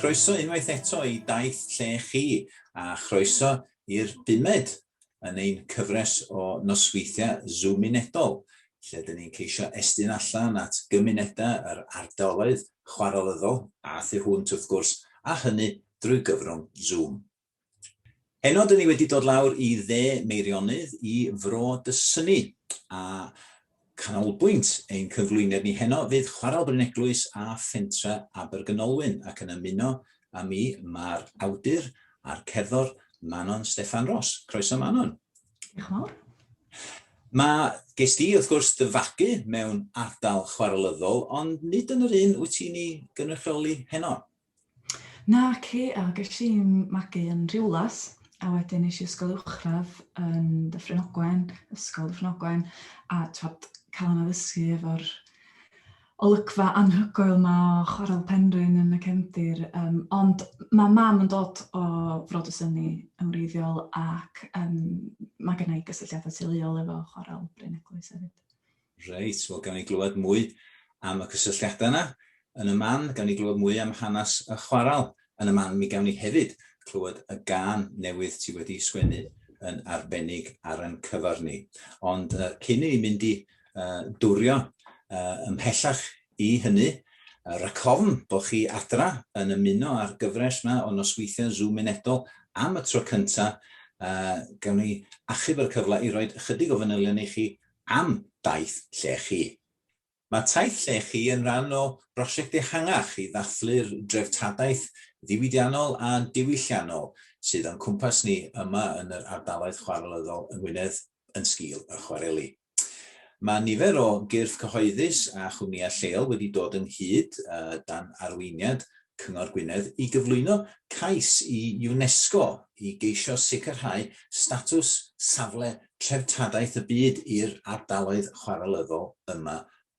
Croeso unwaith eto I Taith Lle-CHI a chroeso i'r bumed yn ein cyfres o nosweithiau Gymunedol, lle dyn ni'n ceisio estyn allan at gymunedau yr ardaloedd chwarelyddol a thu hwnt wrth gwrs, a hynny drwy gyfrwng Zoom. Heno dyn ni wedi dod lawr I dde Meirionnydd I Fro Dysynnu a canolbwynt ein cyflwyniad ni heno fydd chwarel Bryn a Fentre Abergynolwyn ac yn ymuno â mi mae'r awdur a'r cerddor Manon Steffan Ross. Croeso Manon. Diolch yn fawr. Ges ti wrth gwrs dyfagu mewn ardal chwarelyddol, ond nid yn yr un wyt ti'n ei gynrychioli heno? Na, a ges I magu yn Rhiwlas, a wedyn nes I ysgol uwchradd yn Dyffryn Ogwen, ysgol Dyffryn Ogwen, a cael yn addysgu efo'r olygfa anhygoel yma o chwarel Penrhyn yn y cefndir. Ond mae mam yn dod o Fro Dysynnu yn wreiddiol ac mae gen I gysylltiadau teuluol efo chwarel Bryn hefyd. Reit, wel gawn ni glywed mwy am y cysylltiadau yna. Yn y man, gawn ni glywed mwy am hanes y chwarel. Yn y man, mi gawn ni hefyd clywed y gân newydd ti wedi sgwennu yn arbennig ar yn cyfar ni. Ond cyn I mynd I dwrio ymhellach I hynny, rhagofn bod chi adra yn ymuno ar gyfres yma o nosweithiau Gymunedol am y tro cyntaf, gawn ni achub yr cyfle I roi ychydig o fanylion I chi am Taith Lle-CHI. Mae Taith Lle-CHI yn rhan o brosiect ehangach I ddathlu'r dreftadaeth ddiwydiannol a diwylliannol sydd yn cwmpas ni yma yn yr ardaloedd chwarelyddol yng Ngwynedd yn sgil y chwareli. Mae nifer o gyrff cyhoeddus a chwmnïau lleol wedi dod ynghyd dan arweiniad Chyngor Gwynedd I gyflwyno cais I UNESCO I geisio sicrhau statws safle treftadaeth y byd i'r ardaloedd chwarelyddol yma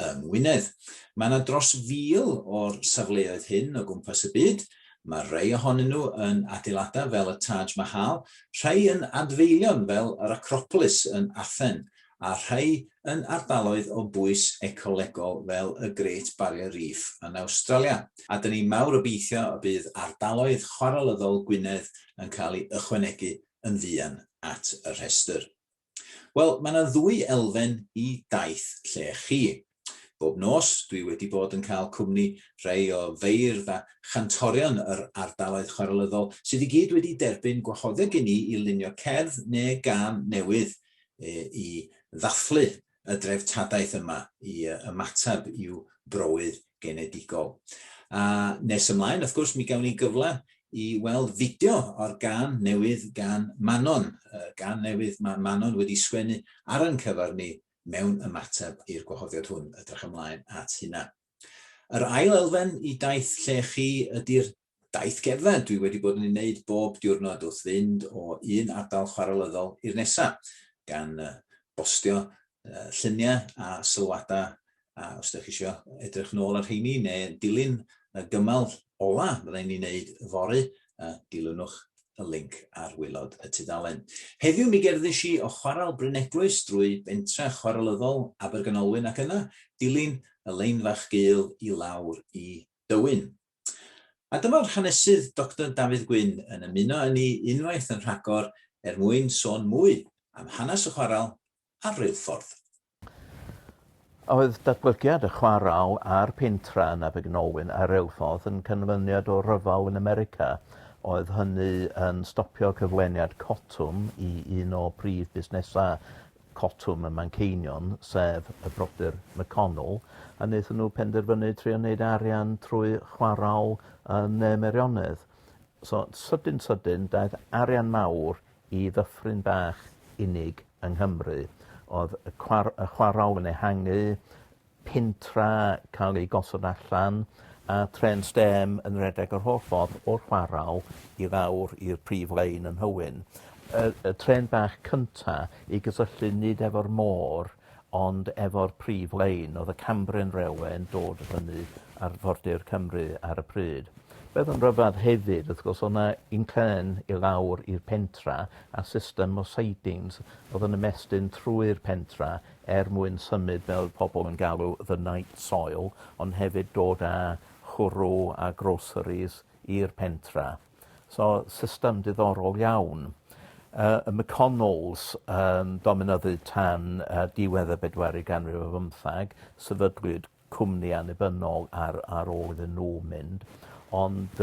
yng Ngwynedd. Mae yna dros 1,000 o'r safleoedd hyn o gwmpas y byd. Mae rhai ohonyn nhw yn adeiladau fel y Taj Mahal, rhai yn adfeilion fel yr Acropolis yn Athen, a rhai yn ardaloedd o bwys ecolegol fel y Great Barrier Reef yn Awstralia. A dyn ni mawr obeithio y bydd ardaloedd chwarelyddol Gwynedd yn cael ei ychwanegu yn fuan at y rhestr. Wel, mae yna 2 elfen I Taith Lle-CHI. Bob nos, dwi wedi bod yn cael cwmni rhai o feirdd a chantorion yr ardaloedd chwarelyddol sydd I gyd wedi derbyn gwahoddiad gen I lunio cerdd neu gân newydd I ddathlu y dreftadaeth yma I ymateb i'w brywydd genedigol. A nes ymlaen, wrth gwrs, mi gawn ni gyfle I weld fideo o'r gân newydd gan Manon. Gân newydd mae Manon wedi sgwennu ar yn cyfar ni mewn ymateb i'r gwahoddiad hwn edrych ymlaen at hynna. Yr ail elfen I Taith Lle-CHI ydy'r daith gerdded. Dwi wedi bod yn ei wneud bob diwrnod wrth fynd o un ardal chwarelyddol i'r nesaf, gan bostio lluniau a sylwadau, a os ydych chi eisiau edrych nôl ar rheini, neu dilyn y gymal ola byddai'n ei wneud fory, dilynwch y link ar waelod y tudalen. Heddiw mi gerddish I o chwarel Bryn drwy bentre chwarelyddol Abergynolwyn ac yna dilyn y lein fach gul I lawr I Dywyn. A dyma'r hanesydd Dr Dafydd Gwyn yn ymuno â ni unwaith yn rhagor mwyn sôn mwy am hanes y chwarel ar ryw ffordd. Oedd datblygiad y chwarel a'r pentre yn Abergynolwyn ar ryw ffordd yn canlyniad o ryfel yn America. Oedd hynny yn stopio cyflwyniad cotwm I un o prif busnesau cotwm y Manceinion, sef y brodyr McConnell, a wnaethon nhw penderfynu trio wneud arian trwy chwarel yn Meirionnydd. So, sydyn, daeth arian mawr I ddyffryn bach unig yng Nghymru. Oedd y chwarel yn ehangu, pentra cael ei gosod allan, a tren stem yn redeg yr holl ffordd o'r chwarel I lawr i'r prif lein yn Hywyn. Y tren bach cyntaf I gysylltu nid efo'r môr, ond efo'r prif lein. Oedd y Cambrian Railway yn dod fyny ar Fordir Cymru ar y pryd. Beth yn rhyfedd hefyd, wrth gwrs, o'na inclin I lawr i'r pentra a system o sidings oedd yn ymestyn trwy'r pentra mwyn symud fel pobl yn galw the night soil, ond hefyd dod â chwrw a groceries i'r pentra. So, system diddorol iawn. Y McConnells dominyddu tan diwedd y 4eg ganrif o 15, sefydlwyd cwmni annibynnol ar ôl iddyn nhw mynd. Ond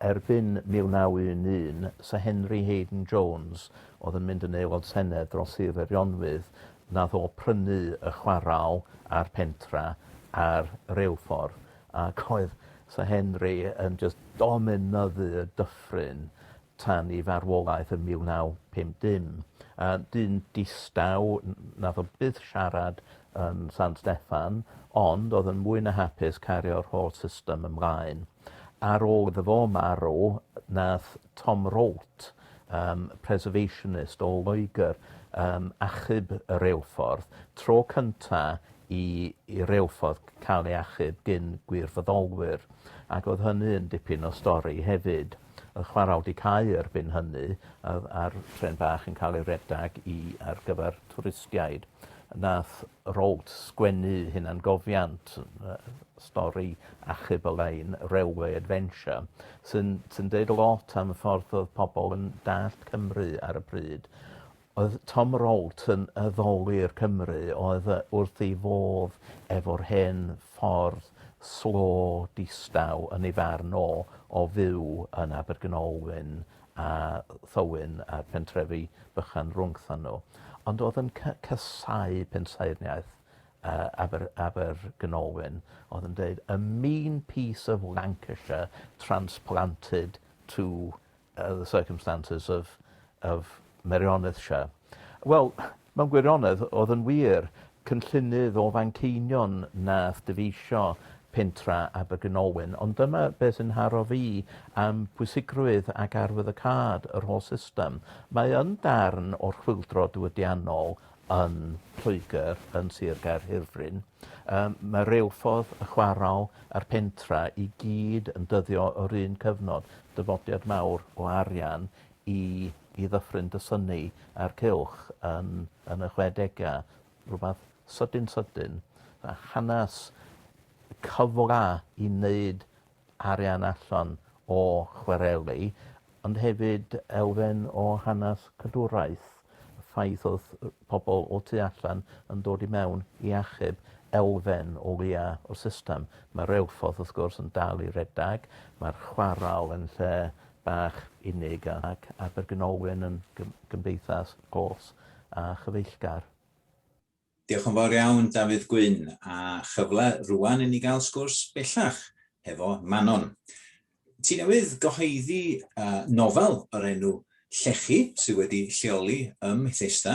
erbyn 1911, Sir Henry Hayden Jones, oedd yn mynd yn aelod Senedd dros Sir Feirionwydd, nath o prynu y chwaral a'r pentra a'r rheilffordd. Ac oedd Sir Henry yn just dominyddu y dyffryn tan i farwolaeth yn 1950. Dyn distaw, nath o byth siarad yn San Steffan, ond oedd yn mwy na hapus cario'r holl system ymlaen. Ar ôl iddo fo marw, nath Tom Rolt, preservationist o Loegr, achub y reilffordd, tro cynta i reilffordd cael ei achub gyn gwirfoddolwyr, ac oedd hynny yn dipyn o stori hefyd. Y chwaral di cau erbyn hynny, a'r tren bach yn cael ei redag ar gyfer twristiaid. Nath Rolt sgwennu hunangofiant, stori achub y lein, Railway Adventure, sy'n deud lot am y ffordd oedd pobl yn dallt Cymru ar y pryd. Oedd Tom Rolt yn addoli'r Cymru, oedd wrth ei fodd efo'r hen ffordd slo distaw yn ei farn o fyw yn Abergynolwyn a Thywyn a'r pentrefi bychan rhwngtha nhw. Ond oedd yn casau pensaerniaeth Abergynolwyn. Oedd yn dweud, a mean piece of Lancashire transplanted to the circumstances of Merionethshire. Wel, mewn gwirionedd, oedd yn wir, cynllunydd o Fanceinion nath dyfeisio pentra Abergynolwyn, ond dyma beth sy'n haro fi am bwysigrwydd ac arwyddocâd yr holl system. Mae yn darn o'r chwyldro diwydiannol yn Lloegr, yn Sir Gaerhirfryn. Mae reilffordd, y chwaral a'r pentra i gyd yn dyddio o'r un cyfnod, dyfodiad mawr o arian i ddyffryn dysynu a'r cylch yn y 60au, rhywbeth sydyn, a hanes cyfla i wneud arian allan o chwareli, ond hefyd elfen o hanes cadwraeth. Ffaith oedd pobl o tu allan yn dod i mewn i achub elfen o leia o'r system. Mae'r reilffordd wrth gwrs yn dal i redag, mae'r chwaral yn lle bach unig ac Abergynolwyn yn gymdeithas glos a chyfeillgar. Diolch yn fawr iawn, Dafydd Gwyn, a chyfle rwan i ni gael sgwrs bellach efo Manon. Ti newydd gyhoeddi nofel o'r enw Llechi, sydd wedi lleoli ym Methesda.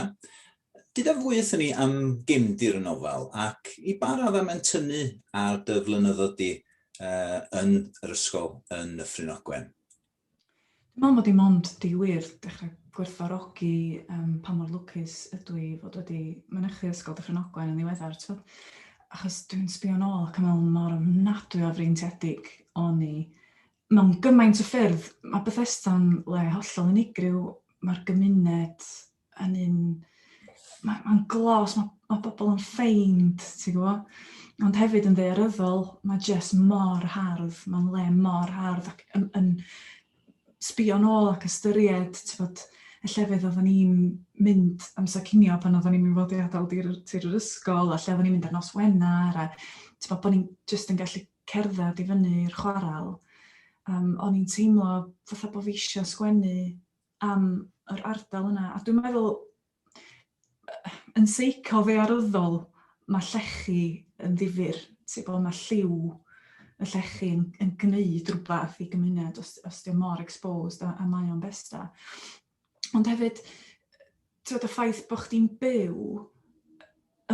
Dyda fwy wrthyn ni am gefndir y nofel, ac i ba raddau mae'n tynnu ar dy flynyddoedd di yn yr ysgol yn y Ffrynogwen? Dwi'n meddwl bod i mond di wir dechrau gwerthfawrogi pa mor lwcus ydw i fod wedi mynychu ysgol y Ffrynogwen yn ddiweddar. Achos dwi'n sbio nôl ac yn meddwl mor ofnadwy o freintiedig o'n i. Mewn gymaint o ffyrdd, mae Bethesda'n le hollol unigryw, mae'r gymuned yn un, mae'n glos, mae bobl yn ffeind, ti'n gwybod? Ond hefyd yn ddaearyddol, mae jyst mor hardd, mae'n le mor hardd ac yn sbio nôl ac ystyried, y llefydd oedden ni'n mynd amser cinio pan oedden ni'n mynd fod i adael tir yr ysgol, a lle oedden ni'n mynd ar nos Wener, a bod ni'n jyst yn gallu cerdded i fyny'r chwaral. O'n i'n teimlo fatha bod fi eisiau sgwennu am yr ardal yna. A dwi'n meddwl, yn seico ddaearyddol, mae llechi yn ddifyr. Mae lliw y llechi yn gwneud rhywbeth i gymuned os di o mor exposed a mae o'n besta. Ond hefyd, y ffaith bod chdi'n byw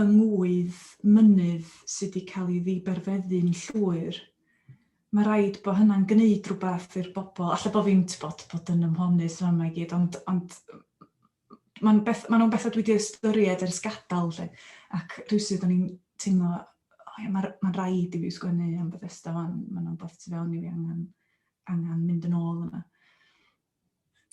yng ngwydd mynydd sydd wedi cael ei ddiberfeddu'n llwyr, mae rhaid bod hynna'n gwneud rhywbeth i'r bobl. Alla bod fi'n bod yn ymhonus fan yma i gyd, ond maen nhw'n bethau dwi wedi ystyried ers gadael. Ac rhywsyd o'n i'n teimlo, mae'n rhaid i fi sgwennu am Bethesda fan, mae'n beth tu fewn i fi angen mynd yn ôl yna.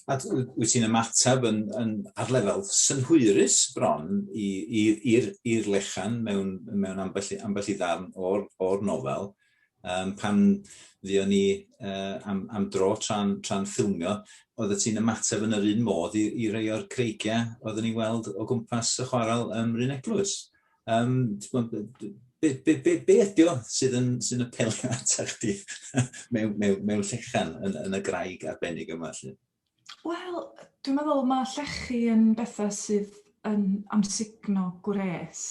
A wyt ti'n ymateb ar lefel synhwyrus bron i'r lechan mewn ambell i ddarn o'r nofel, Pan fuon ni am dro tra'n ffilmio, oedd ti'n ymateb yn yr un modd i rei o'r creigiau oedden ni'n weld o gwmpas y chwarel Rhyn Eglwys. Be ydi o sydd yn apelio ata chdi mewn llechan yn y graig arbennig yma? Wel, dwi'n meddwl mae llechi yn bethau sydd yn amsugno gwres.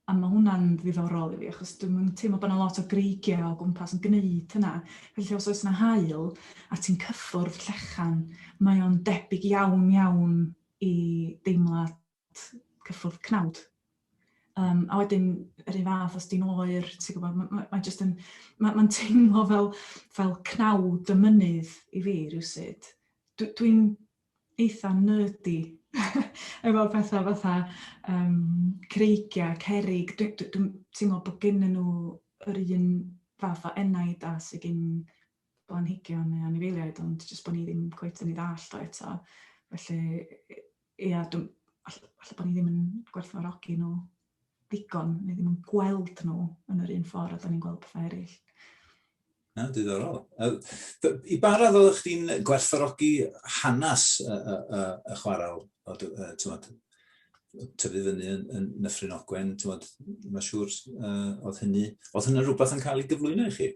A mae hwnna'n ddiddorol i fi, achos dwi'n teimlo bod yna lot o greigiau o gwmpas yn gwneud hynna. Felly os oes yna haul a ti'n cyffwrdd llechan, mae o'n debyg iawn i deimlad cyffwrdd cnawd. A wedyn, yr un fath os di'n oer, ti'n gwybod, mae'n teimlo fel cnawd y mynydd i fi rywsyd. Dwi'n eitha nerdy efo pethau fatha creigiau, cerig. Dwi'n teimlo bod gennyn nhw yr un fath o enaid a sydd gen blanhigion neu anifeiliaid, ond jyst bod ni ddim cweit yn ei ddallt o eto. Felly, ia, falle bod ni ddim yn gwerthfawrogi nhw digon, neu ddim yn gweld nhw yn yr un ffordd a ni'n gweld pethau eraill. Diddorol. I ba radd oeddech chdi'n gwerthfawrogi hanes y chwarel? Tyfu fyny yn Nyffryn Ogwen, mae'n siŵr oedd hynna rhywbeth yn cael ei gyflwyno i chi?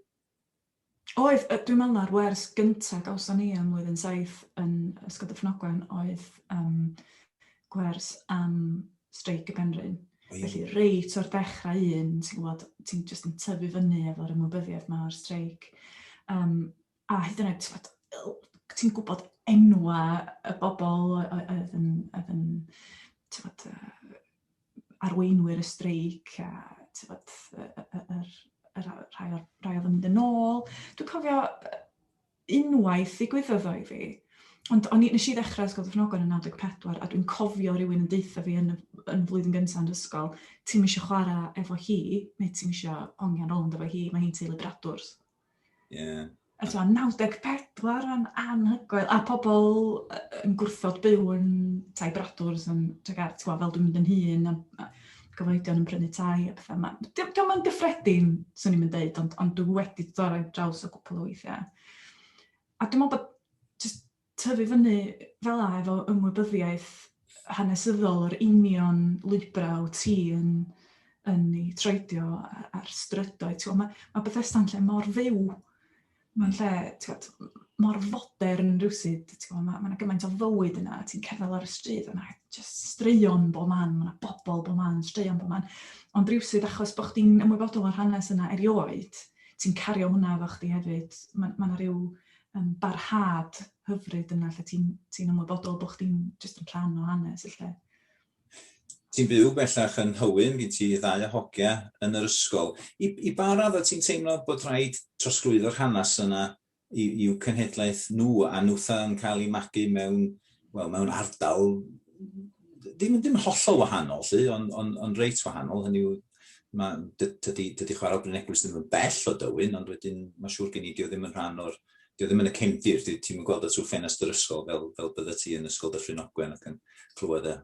Oedd, dwi'n meddwl na'r wers gyntaf gawson ni yn mlwyddyn 7 yn ysgol Dyffryn Ogwen oedd gwers am streic y Penrhyn. Felly reit o'r dechrau ti'n gwybod, ti'n just yn tyfu fyny efo'r ymwybyddiaeth yma o'r streic. A hyd yn oed, ti'n gwybod enwa y bobl oedd yn arweinwyr y streic a rhai oedd yn mynd yn ôl. Dwi'n cofio unwaith ddigwyddodd o i fi, ond nes i ddechrau ysgol Dyffryn Ogwen yn 94 a dwi'n cofio rhywun yn deitha fi yn flwyddyn gyntaf yn ysgol, ti'n eisiau chwarae efo hi, neu ti'n eisiau hongian rownd efo hi, mae hi'n teulu bradwrs. Ie. A 94 yn anhygoel, a pobl yn gwrthod byw yn tai bradwrs, fel dwi'n mynd yn hun, a gyfoedion yn prynu tai a pethau. Diolch yn gyffredin, swn i'n mynd deud, ond dwi wedi dod ar draws o gwbl o weithiau. A dwi'n meddwl bod just tyfu fyny fel efo ymwybyddiaeth hanesyddol o'r union lwybrau ti yn ei troedio ar strydoedd. Mae Bethesda'n lle mor fyw. Mae'n lle mor fodern rywsyd. Mae yna gymaint o fywyd yna. Ti'n cerdded ar y stryd, yna straeon bob man, mae yna bobl bob man, straeon bob man. Ond rywsyd, achos bod chdi'n ymwybodol o'r hanes yna erioed, ti'n cario hwnna efo chdi hefyd. Mae yna rhyw barhad hyfryd yna lle ti'n ymwybodol bod chdi'n just yn rhan o hanes y lle. Ti'n byw bellach yn Hywyn, bydd ti 2 o hogia yn yr ysgol. I ba radd ti'n teimlo bod rhaid trosglwyddo'r hanes yna i'w cenhedlaeth nhw a nhwtha yn cael ei magu mewn ardal ddim hollol wahanol, ond reit wahanol. Hynny yw, dydy chwarel Bryn Eglwys ddim yn bell o Dywyn, ond wedyn mae'n siŵr gen i dio ddim yn rhan o'r dio ddim yn y cefndir, ti'n gweld y trwy ffenest yr ysgol fel bydde ti yn ysgol Dyffryn Ogwen ac yn clywed y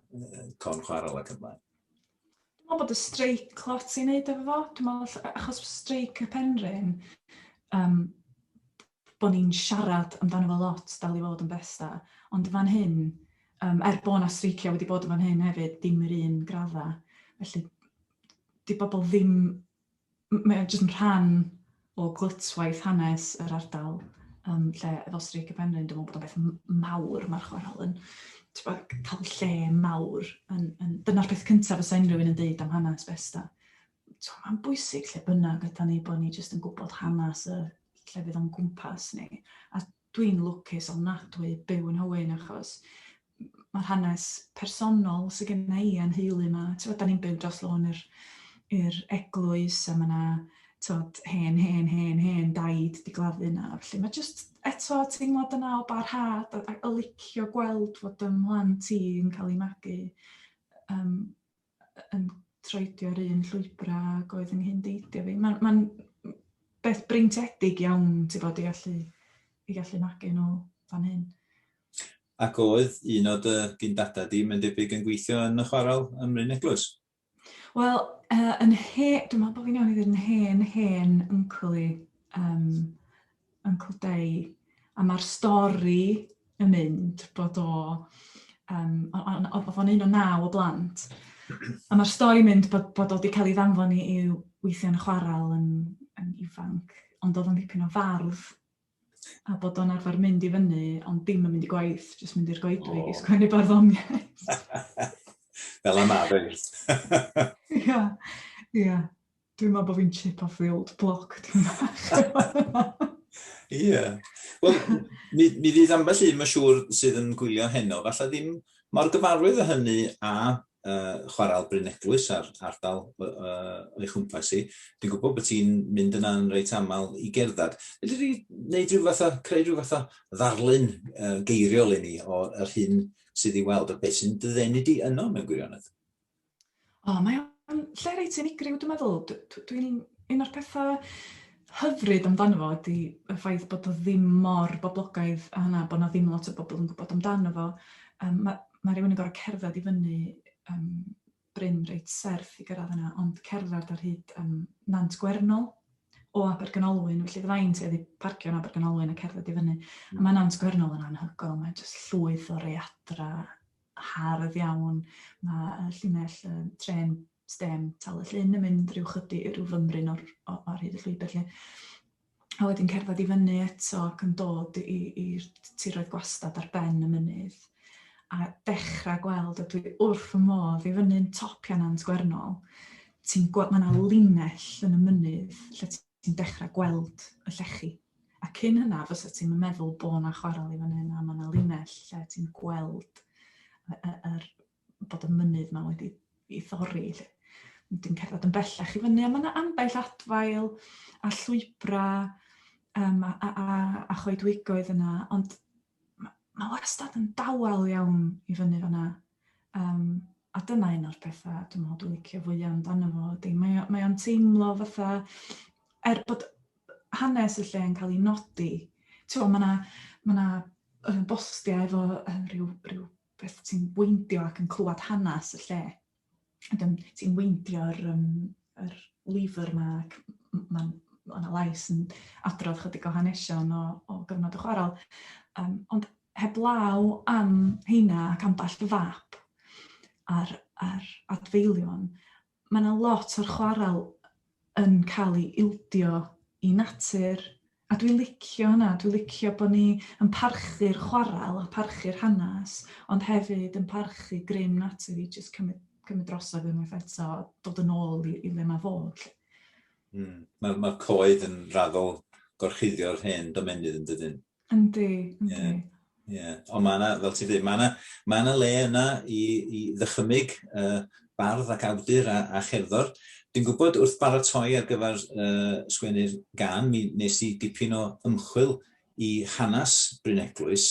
corn chwarel ac yn blaen. Dwi'n meddwl bod y streic lot i'n neud efo fo. Dwi'n meddwl achos streic y Penrhyn, bod ni'n siarad amdano fo lot dal i fod yn besta. Ond fan hyn, bod na streicio wedi bod fan hyn hefyd, dim yr un gradda. Felly, di bobl ddim, mae'n jyst yn rhan o glytswaith hanes yr ardal. Lle efo streic y Penrhyn, dwi'n meddwl bod o'n beth mawr mae'r chwarel yn cael lle mawr. Dyna'r peth cyntaf fysa unrhyw un yn deud am hanes besta. Mae'n bwysig lle bynnag yda ni bod ni jyst yn gwybod hanes y llefydd o'n gwmpas ni. A dwi'n lwcus ofnadwy byw yn Hywyn achos mae'r hanes personol sydd genna i yn heulu yma. Da ni'n byw dros lôn i'r eglwys a mae yna hen daid di gladdu yna. Felly mae jyst eto teimlad yna o barhad a licio gweld fod ym mhlant ti yn cael ei magu yn troedio'r un llwybra ac oedd yn hyn-deidio fi. Mae'n beth breintiedig iawn ti bod i gallu magu nhw fan hyn. Ac oedd un o'r gyndadau di mae'n debyg yn gweithio yn y chwarel ym Rhyn Eglwys? Wel, dwi'n meddwl bod fi'n iawn i ddweud yn hen yncl i yn clodau, a mae'r stori yn mynd bod o, oedd o'n 1 o 9 o blant, a mae'r stori mynd bod o wedi cael ei ddanfon i weithio yn y chwarel yn ifanc, ond oedd o'n dipyn o fardd, a bod o'n arfer mynd i fyny, ond dim yn mynd i gwaith, jyst mynd i'r goedwig i sgwennu barddoniaeth. Fel yma, fel. Ia. Dwi'n meddwl bod fi'n chip off the old block. Ie. Wel, mi fydd ambell un, mae'n siŵr, sydd yn gwylio heno, falle ddim mor gyfarwydd o hynny a chwarel Bryn Eglwys a'r ardal o'i chwmpas i. Dwi'n gwybod bod ti'n mynd yna'n reit aml i gerdded. Ydy ti creu rhyw fath o ddarlun geiriol i ni o'r hyn sydd i weld o beth sy'n dyddenu di yno mewn gwirionedd? Mae o'n lle reit unigryw, dwi'n meddwl. Dwi'n un o'r pethau hyfryd amdano fo ydy y ffaith bod o ddim mor boblogaidd a hynna, bod na ddim lot o bobl yn gwybod amdano fo. Mae rhywun yn gorau cerdded i fyny Bryn reit serth i gyrraedd yna, ond cerdded ar hyd Nant Gwernol o Abergynolwyn, felly fyddain sydd wedi parcio yn Abergynolwyn a cerdded i fyny. A mae Nant Gwernol yn anhygol, mae jyst llwyth o readra hardd iawn. Mae llinell tren stem Tal Llyn yn mynd rhyw fymryn o'r hyd y llwybr. A wedyn cerdded i fyny eto ac yn dod i'r tiroedd gwastad ar ben y mynydd. A dechrau gweld, a dwi wrth fy modd i fyny'n topia Nant Gwernol, mae yna linell yn y mynydd lle ti'n dechrau gweld y llechi. A cyn hynna, fysa ti'n meddwl bod yna chwarel i fyny yna, mae yna linell lle ti'n gweld bod y mynydd yma wedi ei thorri. Dwi'n cerdded yn bellach i fyny, a mae yna ambell adfail a llwybra a choedwigoedd yna, ond mae wastad yn dawel iawn i fyny fyna. A dyna un o'r pethau dwi'n meddwl dwi'n licio fwyaf amdano fo. Mae o'n teimlo fatha, bod hanes y lle yn cael ei nodi. Mae yna bostiau efo rhyw beth ti'n weindio ac yn clywed hanes y lle. Ti'n weindio'r lyfr yma, mae'n lais yn adrodd chydig o hanesion o gyfnod y chwarel. Ond heblaw am heina ac ambell fap ar adfeilion, mae yna lot o'r chwarel yn cael ei ildio i natur. A dwi'n licio hynna, dwi'n licio bod ni yn parchu'r chwarel a parchu'r hanes, ond hefyd yn parchu grym natur i jyst cymryd drosodd unwaith eto, dod yn ôl i le mae fod. Mae'r coed yn raddol gorchuddio'r hen domenydd yn dydyn. Yndi. Ond mae yna, fel ti'n dweud, mae yna le yna i ddychymyg bardd ac awdur a cherddor. Dwi'n gwybod wrth baratoi ar gyfer sgwennu'r gan, nes i dipyn o ymchwil i hanes Bryn Eglwys.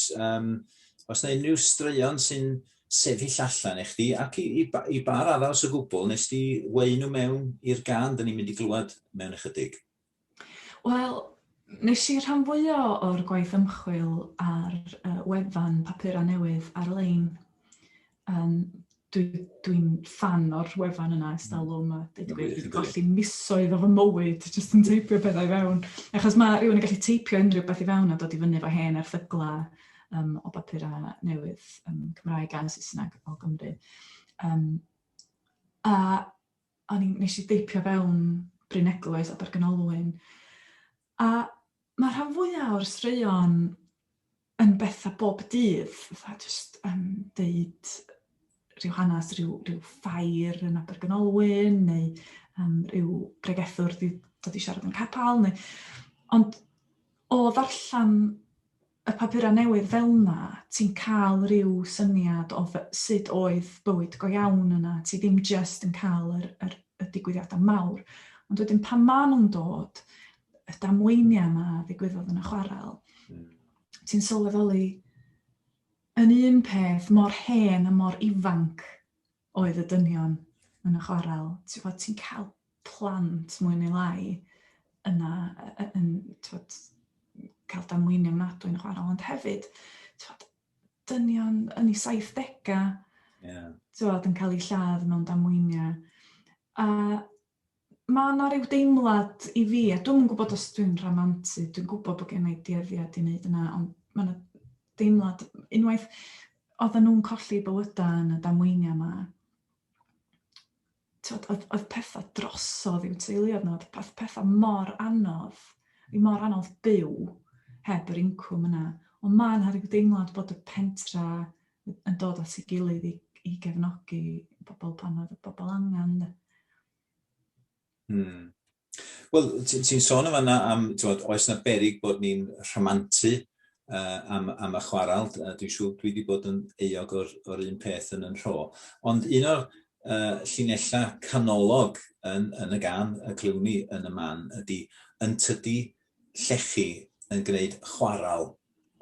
Os yna unrhyw straeon sy'n sefyll allan i chdi, ac i bar addas o gwbl, nes ti weu nhw mewn i'r gan, dyn ni'n mynd i glywed mewn ychydig? Wel, nes i rhan fwyaf o'r gwaith ymchwil ar wefan papura newydd ar-lein. Dwi'n fan o'r wefan yna, estalwm, a dwi'n golli misoedd o fy mywyd, jyst yn teipio pethau i fewn. Achos mae rhywun yn gallu teipio unrhyw beth i fewn a dod i fyny efo hen erthygla o bapura newydd, Cymraeg a Saesneg o Gymru. A nes i deipio fewn Bryn Eglwys a Abergynolwyn. A mae rhan fwyaf o'r straeon yn bethau bob dydd, fatha jyst deud rhyw hanes, rhyw ffair yn Abergynolwyn, neu rhyw bregethwr dod i siarad yn capal. Ond o ddarllen y papura newydd fel yna, ti'n cael rhyw syniad o sut oedd bywyd go iawn yna. Ti ddim just yn cael y digwyddiadau mawr. Ond wedyn pan maen nhw'n dod, y damweiniau yma ddigwyddodd yn y chwarel, ti'n sylweddoli yn un peth mor hen a mor ifanc oedd y dynion yn y chwarel. Ti'n cael plant mwy neu lai yna, cael damweiniau nadw yn y chwarel, ond hefyd dynion yn ei 70au yn cael eu lladd mewn damweiniau. A mae yna rhyw deimlad i fi, a dwi'n gwybod os dwi'n rhamantu, dwi'n gwybod bod gen i dueddiad i wneud yna, ond mae yna deimlad, unwaith oedden nhw'n colli bywydau yn y damweiniau yma, oedd pethau drosodd i'w teuluoedd nhw, oedd pethau mor anodd byw heb yr incwm yna. Ond mae yna rhyw deimlad bod y pentra yn dod at ei gilydd i gefnogi bobl pan oedd y bobl angen. Wel, ti'n sôn am, oes na beryg bod ni'n rhamantu am y chwaral. Dwi'n siŵr dwi wedi bod yn euog o'r un peth yn rho. Ond un o'r llinellau canolog yn y gan, y glwni yn y man, ydy yn tydi Lle-CHI yn gwneud chwaral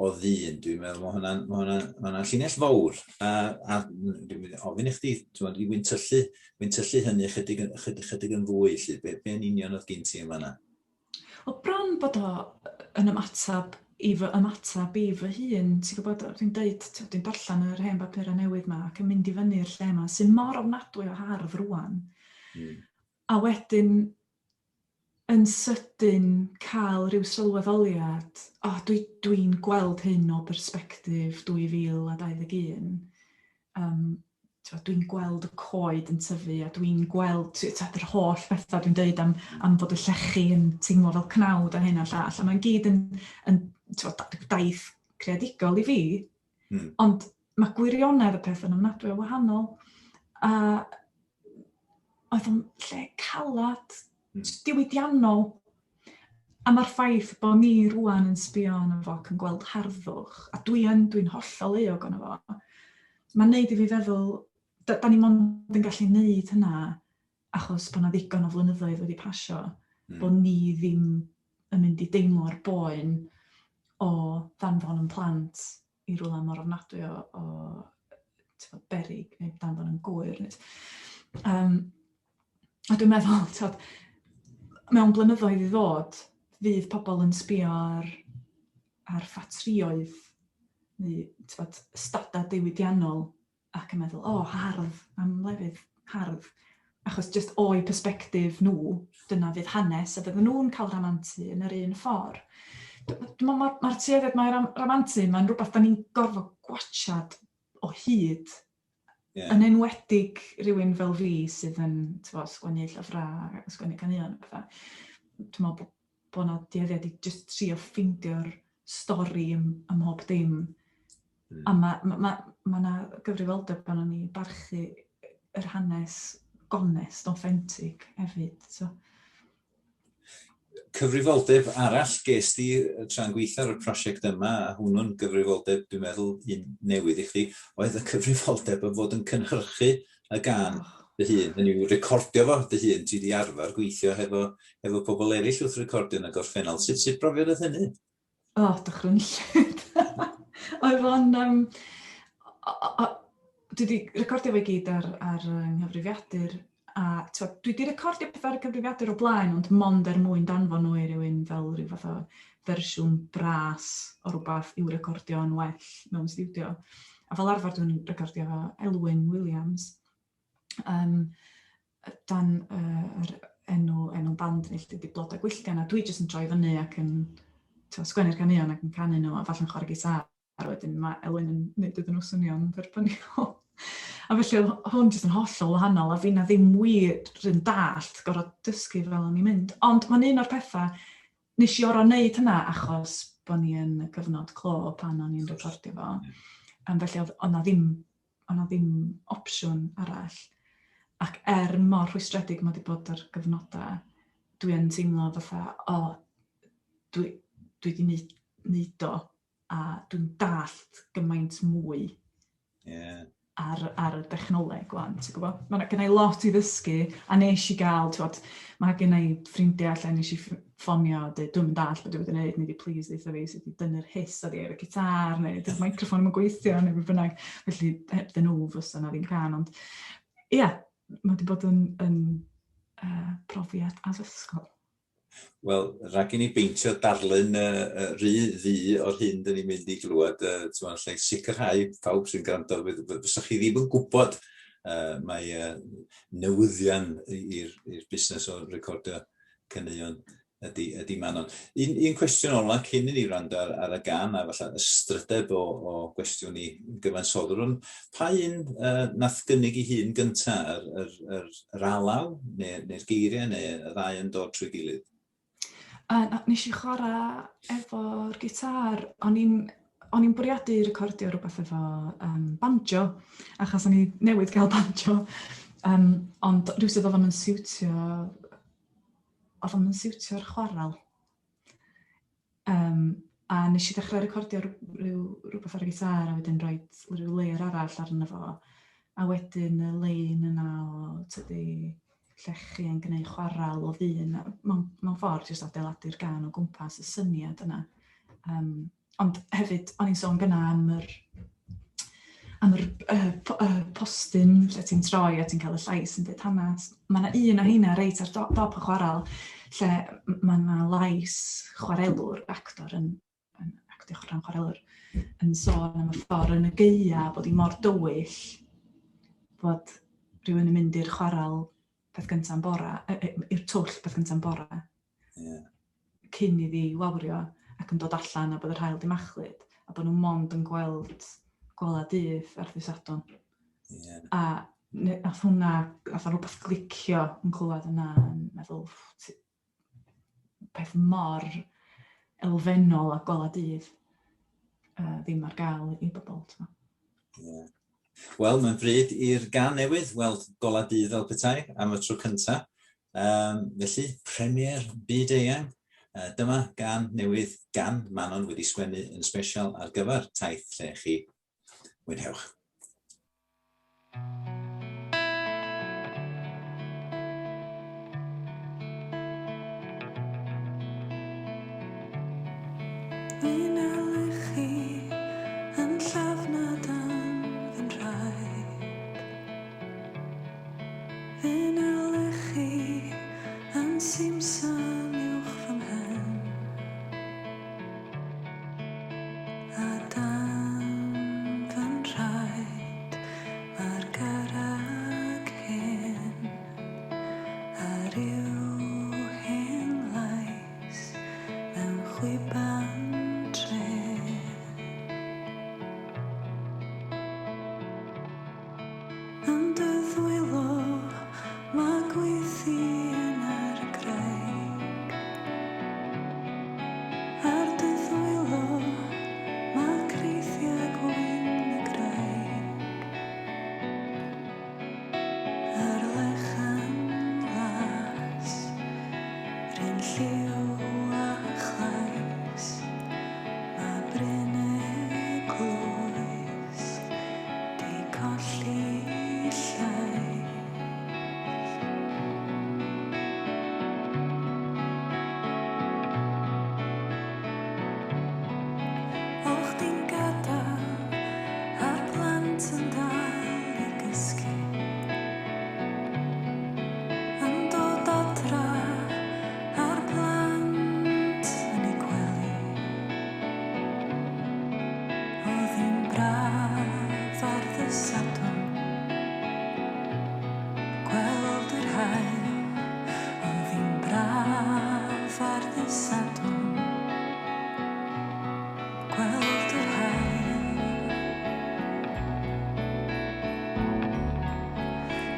o ddyn. Dwi'n meddwl mae hwnna'n llinell fawr. A dwi'n ofyn i chdi, i wyntyllu hynny chydig yn fwy. Be'n union oedd gen ti yma? O bron bod o yn ymatab i fy hun, ti'n gwybod, dwi'n darllen yr hen bapurau newydd yma ac yn mynd i fyny'r lle yma, sy'n mor ofnadwy o hardd rwan. A wedyn, yn sydyn cael rhyw sylweddoliad, dwi'n gweld hyn o perspektif 2021. Dwi'n gweld y coed yn tyfu, a dwi'n gweld yr holl bethau dwi'n dweud am fod y Lle-CHI yn teimlo fel cnawd a hyn a llall. A mae'n gyd yn daith creadigol i fi, ond mae gwirionedd y peth yn ofnadwy o wahanol. Oedd o'n lle calad, diwydiannol. A mae'r ffaith bod ni rwan yn sbio arno fo ac yn gweld harddwch, a dwi'n hollol euog arno fo. Mae'n neud i fi feddwl, da ni mond yn gallu neud hynna achos bod yna ddigon o flynyddoedd wedi pasio, bod ni ddim yn mynd i deimlo'r boen o ddanfon yn plant i rwla mor ofnadwy o beryg neu danfon yn gwyr. A dwi'n meddwl, mewn blynyddoedd i ddod, fydd pobl yn sbio ar ffatrioedd neu stada diwydiannol ac yn meddwl, hardd, am lefydd hardd. Achos jyst o'i perspektif nhw, dyna fydd hanes, a fydden nhw'n cael ramantu yn yr un ffordd. Mae'r tueddiad mae'r ramantu, mae'n rhywbeth da ni'n gorfod gwachad o hyd. Yn enwedig rhywun fel fi sydd yn sgwennu llyfrau, sgwennu caneuon. Dwi'n meddwl bod yna dueddiad i jyst trio ffeindio'r stori ym mhob dim. A mae yna gyfrifoldeb pan o'n i barchu yr hanes gonest, authentic hefyd. Cyfrifoldeb arall ges di tra'n gweithio ar y prosiect yma, a hwnnw'n gyfrifoldeb, dwi'n meddwl, un newydd i chdi, oedd y cyfrifoldeb o fod yn cynhyrchu y gan dy hun, yn i'w recordio fo dy hun, ti di arfer gweithio efo pobl eraill wrth recordio yn y gorffennol. Sut brofiad oedd hynny? Dychrynllyd. Oedd o'n... Dwi wedi recordio fe gyd ar nghyfrifiadur, a dwi wedi recordio pethau ar y cyfrifiadur o blaen, ond mond mwyn danfon nhw i rywun fel rhyw fath o fersiwn bras o rhywbeth i'w recordio yn well mewn studio. A fel arfer dwi'n recordio fo Elwyn Williams, dan yr enw band neilltu di Blodau Gwylltian, a dwi jyst yn troi fyny ac yn sgwennu'r caneuon ac yn canu nhw, a falle'n chwarae gitar, a wedyn mae Elwyn yn gwneud iddyn nhw swnio'n dderbyniol. A felly hwn jyst yn hollol wahanol, a fi na ddim wir yn dallt gorfod dysgu fel o'n i'n mynd. Ond mae'n un o'r pethau nes i oro wneud hynna achos bod ni yn y cyfnod clo pan o'n i'n recordio fo. Felly oedd na ddim opsiwn arall. Ac mor rhwystredig mae wedi bod ar gyfnodau, dwi'n teimlo fatha, dwi wedi neud o, a dwi'n dallt gymaint mwy ar y dechnoleg gwan, ti'n gwybod? Mae gen i lot i ddysgu, a nes i gael, mae gen i ffrindiau lle nes i ffonio, dwi'n mynd all bod dwi wedi gwneud, neu di please ddeitha fi sydd wedi dynnu'r hys ar y gitar, neu dy'r microffon yn gweithio, neu be bynnag, felly heb dyn nhw fysa na ddim can, ond mae wedi bod yn profiad addysgol. Wel, rhaid i ni beintio darlun rhy ddu o'r hyn dyn ni'n mynd i glywed, lle sicrhau pawb sy'n gwrando, fysach chi ddim yn gwybod mae newyddion i'r busnes o recordio caneuon ydy Manon. Un cwestiwn ola cyn i ni wrando ar y gan a falle ystrydeb o gwestiwn i gyfansoddwr. Pa un nath gynnig i hun gynta, yr alaw neu'r geiriau neu y ddau yn dod trwy gilydd? Nes i chwarae efo'r gitar. O'n i'n bwriadu recordio rhywbeth efo banjo, achos o'n i newydd gael banjo. Ond rhywsyd oedd o'n siwtio'r chwarel. A nes i ddechrau recordio rhywbeth ar y gitar a wedyn rhoi rhyw layer arall arno fo. A wedyn y lein yna o tydi Lle-CHI yn gwneud chwarel o ddyn. Mewn ffordd jyst adeiladu'r gan o gwmpas y syniad yna. Ond hefyd, o'n i'n sôn gyna am yr postyn lle ti'n troi a ti'n cael y llais yn dweud hanes. Mae yna un o heina reit ar dop y chwarel lle mae yna lais chwarelwr, actor yn actio rhan chwarelwr, yn sôn am y ffordd yn y geia bod hi mor dywyll bod rhywun yn mynd i'r chwarel peth gyntaf yn bora, i'r twll peth gyntaf yn bora, cyn iddi wawrio ac yn dod allan a bod yr haul di machlud a bod nhw mond yn gweld gola dydd ar ddydd Sadwrn. A nath rhywbeth glicio yn clywed yna yn meddwl peth mor elfennol a gola dydd ddim ar gael i bobl. Wel, mae'n bryd i'r gan newydd weld gola dydd fel petai am y tro cyntaf. Felly, premier byd-eang. Dyma gan newydd gan Manon wedi sgwennu yn sbesial ar gyfer Taith Lle-CHI. Mwynhewch.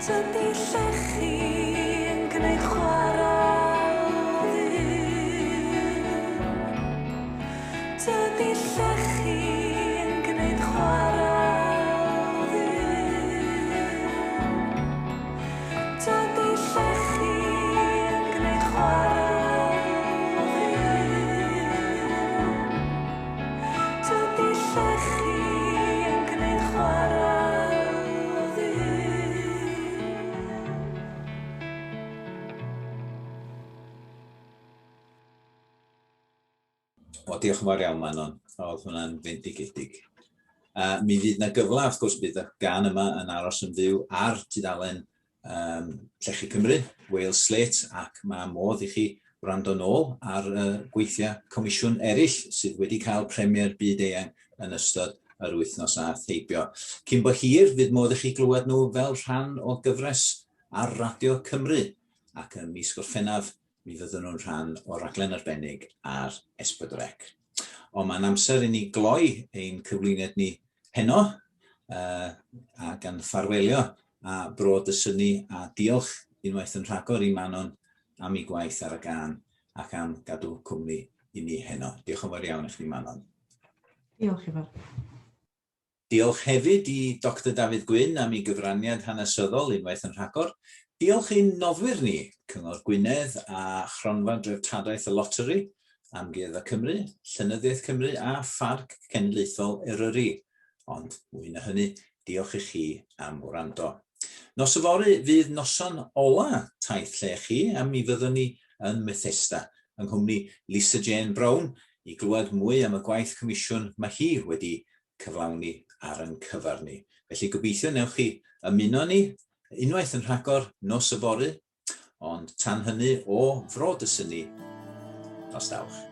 Tydi Lle-CHI yn gwneud chwarel ddydd. Tydi Lle-CHI yn gwneud chwarel ddydd. Tydi Lle-CHI yn gwneud chwarel ddydd. Tydi Lle-CHI yn gwneud chwarel. Diolch yn fawr iawn, Manon. Oedd hwnna'n fendigedig. Mi fydd yna gyfle, wrth gwrs, bydd y gan yma yn aros yn fyw ar tudalen Lechi Cymru, Wales Slate, ac mae modd i chi wrando nôl ar gweithiau comisiwn eraill sydd wedi cael premier byd-eang yn ystod yr wythnos a theibio. Cyn bo hir, fydd modd i chi glywed nhw fel rhan o gyfres ar Radio Cymru, ac yn mis Gorffennaf, mi fydden nhw'n rhan o raglen arbennig ar ysbrydol. Ond mae'n amser i ni gloi ein cyflwyniad ni heno, a gan ffarwelio a brod y syni a diolch unwaith yn rhagor i Manon am ei gwaith ar y gân ac am gadw cwmni i ni heno. Diolch yn fawr iawn i chi, Manon. Diolch, Ifor. Diolch hefyd i Dr David Glyn am ei gyfraniad hanesyddol unwaith yn rhagor. Diolch i'n noddwyr ni, Cyngor Gwynedd a Chronfa Dreftadaeth y Loteri, Amgueddfa Cymru, Llenyddiaeth Cymru a Bardd Cenedlaethol Cymru. Ond mwy na hynny, diolch i chi am wrando. Nos yfory fydd noson ola Taith Lle-CHI a mi fyddwn ni yn Bethesda, yng nghwmni Lisa Jane Brown, i glywed mwy am y gwaith comisiwn mae hi wedi cyflawni ar yn cyfar ni. Felly gobeithio newch chi ymuno ni unwaith yn rhagor nos yfory, ond tan hynny o frod y syni, os dawch.